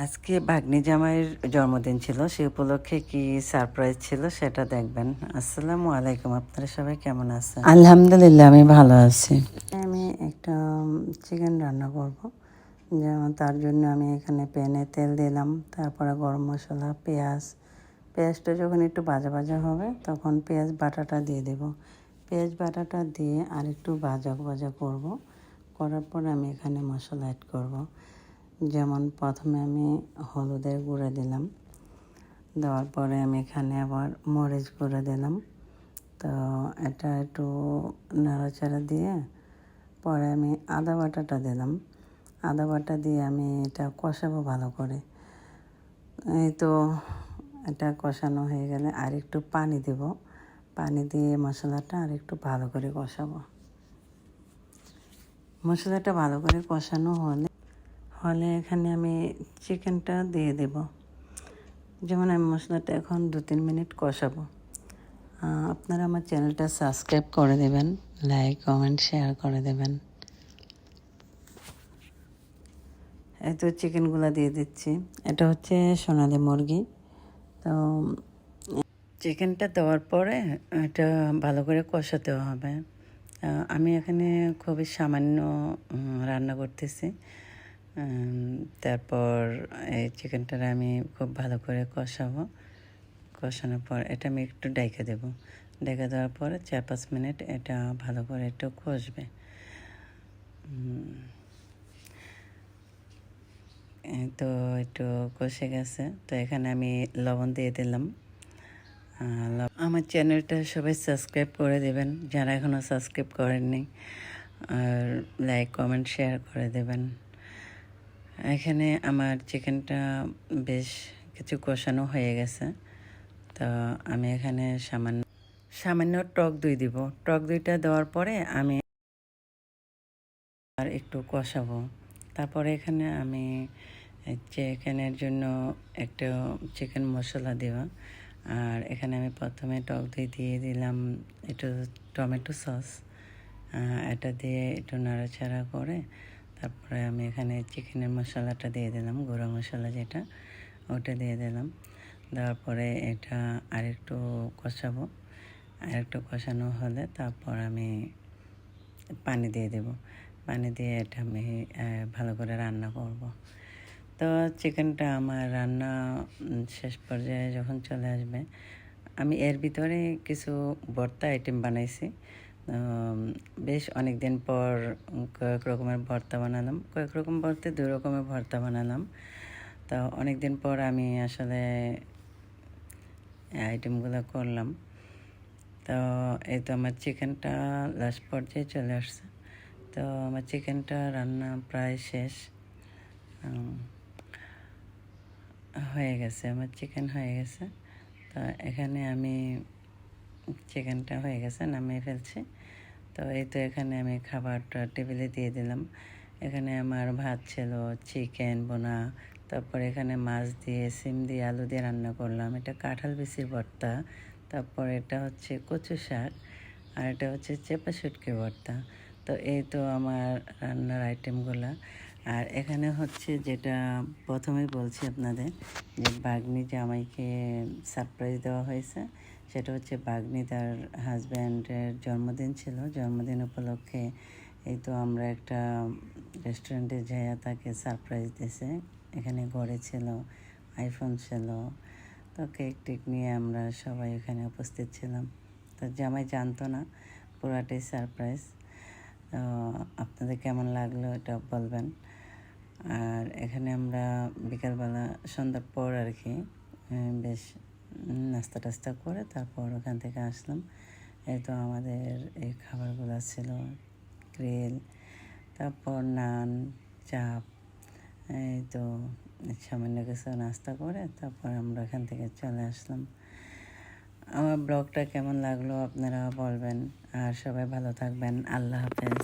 আজকে ভাগ্নি জামাইয়ের জন্মদিন ছিল, সে উপলক্ষে কি সারপ্রাইজ ছিল সেটা দেখবেন। আসসালামু আলাইকুম, আপনারা সবাই কেমন আছেন? আলহামদুলিল্লাহ, আমি ভালো আছি। আমি একটা চিকেন রান্না করব, যেমন তার জন্য আমি এখানে প্যানে তেল দিলাম, তারপরে গরম মশলা, পেঁয়াজটা যখন একটু ভাজা ভাজা হবে তখন পেঁয়াজ বাটাটা দিয়ে দেব। পেঁয়াজ বাটাটা দিয়ে আর একটু ভাজা ভাজা করব, করার পর আমি এখানে মশলা অ্যাড করব। যেমন প্রথমে আমি হলুদের গুঁড়া দিলাম, দেওয়ার পরে আমি এখানে আবার মরিচ গুঁড়া দিলাম। তো এটা একটু নাড়াচাড়া দিয়ে পরে আমি আদা বাটাটা দিলাম। আদা বাটা দিয়ে আমি এটা কষাবো ভালো করে। এই তো এটা কষানো হয়ে গেলে আর একটু পানি দেব, পানি দিয়ে মশলাটা আর একটু ভালো করে কষাবো। মশলাটা ভালো করে কষানো হলে এখানে আমি চিকেনটা দিয়ে দেব। যেমন আমি মশলাটা এখন 2-3 মিনিট কষাবো। আপনারা আমার চ্যানেলটা সাবস্ক্রাইব করে দেবেন, লাইক কমেন্ট শেয়ার করে দেবেন। এই তো চিকেনগুলো দিয়ে দিচ্ছি। এটা হচ্ছে সোনালী মুরগি। তো চিকেনটা দেওয়ার পরে এটা ভালো করে কষাতে হবে। আমি এখানে খুবই সামান্য রান্না করতেছি। তারপর এই চিকেনটা আমি খুব ভালো করে কষাবো। কষানোর পর এটা আমি একটু ডাইকা দেব। ডাইকা দেওয়ার পরে 4-5 মিনিট এটা ভালো করে একটু কষবে। তো একটু কষে গেছে, তো এখানে আমি লবণ দিয়ে দিলাম। আমার চ্যানেলটা সবাই সাবস্ক্রাইব করে দেবেন যারা এখনও সাবস্ক্রাইব করেননি, আর লাইক কমেন্ট শেয়ার করে দেবেন। এখানে আমার চিকেনটা বেশ কিছু কষানো হয়ে গেছে, তো আমি এখানে সামান্য টক দই দিব। টক দইটা দেওয়ার পরে আমি আর একটু কষাবো। তারপরে এখানে আমি চিকেনের জন্য একটা চিকেন মশলা দেওয়া, আর এখানে আমি প্রথমে টক দই দিয়ে দিলাম একটু টমেটো সস। এটা দিয়ে একটু নাড়াচাড়া করে তারপরে আমি এখানে চিকেনের মশলাটা দিয়ে দিলাম, গুঁড়া মশলা যেটা, ওটা দিয়ে দিলাম। দেওয়ার পরে এটা আরেকটু কষাবো। আরেকটু কষানো হলে তারপর আমি পানি দিয়ে দেব। পানি দিয়ে এটা আমি ভালো করে রান্না করব। তো চিকেনটা আমার রান্না শেষ পর্যায়ে যখন চলে আসবে, আমি এর ভিতরে কিছু ভর্তা আইটেম বানাইছি। বেশ অনেক দিন পর কয়েক রকমের ভর্তা বানালাম, কয়েক রকম বলতে 2 রকমের ভর্তা বানালাম। তো অনেক দিন পর আমি আসলে আইটেমগুলো করলাম। তো এই তো আমার চিকেনটা লাস্ট পর্যায়ে চলে আসছে। তো আমার চিকেনটা রান্না প্রায় শেষ হয়ে গেছে, আমার চিকেন হয়ে গেছে। তো এখানে আমি চিকেনটা হয়ে গেছে, নামিয়ে ফেলছি। তো এই তো এখানে আমি খাবারটা টেবিলে দিয়ে দিলাম। এখানে আমার ভাত ছিল, চিকেন বোনা, তারপর এখানে মাছ দিয়ে, সিম দিয়ে, আলু দিয়ে রান্না করলাম। এটা কাঁঠাল বিচির ভর্তা, তারপর এটা হচ্ছে কচু শাক, আর এটা হচ্ছে চেপা শুটকি ভর্তা। তো এই তো আমার রান্নার আইটেমগুলো। আর এখানে হচ্ছে যেটা প্রথমেই বলছি আপনাদের, যে ভাগ্নি জামাইকে সারপ্রাইজ দেওয়া হয়েছে, সেটা হচ্ছে ভাগ্নি তার হাজব্যান্ডের জন্মদিন ছিল। জন্মদিন উপলক্ষে এই তো আমরা একটা রেস্টুরেন্টে যাইয়া তাকে সারপ্রাইজ দিয়েছে। এখানে ঘরে ছিল, আইফোন ছিল, তো কেক টেক নিয়ে আমরা সবাই এখানে উপস্থিত ছিলাম। তো জামাই জানতো না, পুরাটাই সারপ্রাইজ। তো আপনাদের কেমন লাগলো এটা বলবেন। আর এখানে আমরা বিকালবেলা সন্ধ্যার পর আর কি বেশ নাস্তা টাস্তা করে তারপর ওখান থেকে আসলাম। এই তো আমাদের এই খাবারগুলো ছিল গ্রিল, তারপর নান, চাপ, এই তো সামান্য কিছু নাস্তা করে তারপর আমরা এখান থেকে চলে আসলাম। আমার ব্লগটা কেমন লাগলো আপনারা বলবেন, আর সবাই ভালো থাকবেন। আল্লাহ হাফেজ।